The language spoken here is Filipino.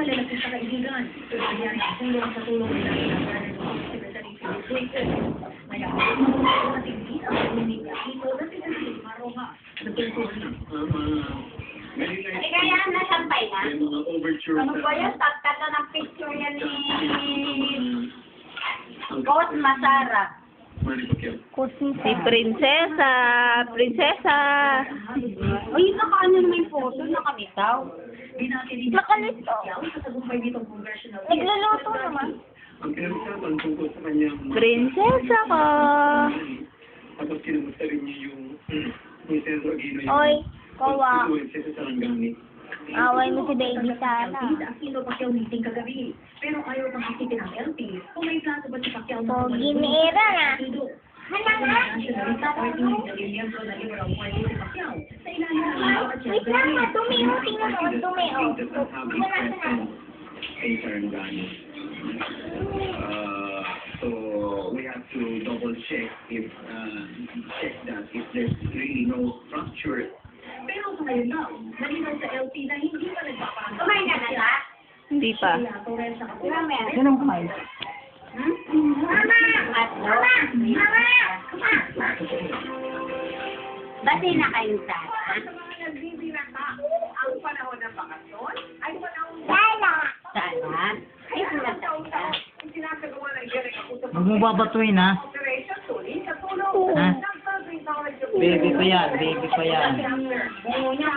lalapit sa kaibigan. Nangyari ang tulong sa tulong nila sa Secretary Philip Duterte. Ngayon, at hindi ang pagmimig dito na Secretary Maroha. Nagtutulong. Kaya nasampay na. Ano ba yan? Tatkata ng picture yan ni Boss Masara. Si Prinsesa. Prinsesa. Uy, nakaano naman yung photo, nakamitaw. Nakalito. Nagluluto naman. Ang pinag-usapan tungkol sa kanyang... Prinsesa ko. Tapos kinamusta rin niya yung Senator Aquino yung... Oy, kawa. Prinsesa Sarangani. Away mo si Baby Sara. Aquino Pacquiao meeting kagabi. Pero ayaw pang isitin ng LP. Kung may plato ba si Pacquiao na Pogi ni Era na. Hala nga. Nationalista Party na miyembro na Liberal Party si Pacquiao. Sa ilalim ng Wait lang nga, tumiho. Tingnan mo, tumiho. Kay Sarangani. So we have to double check that if there's really no structure. Pero sa ngayon daw, nalinaw sa LP na hindi pa nagpapaano. Kumain ka na ba? Hindi pa. Sinong kumain? Mama! Atlo? Mama! Bati na kayong sana? Ang panahon ng bakasyon ay panahon Sana? Ay, kumata. sinasagawa ng Jerry ako sa Huwag mo babatuin, ha? operation tuloy sa tulong Ha? ng Southern College of Baby pa yan, baby pa yan. Bungo niya,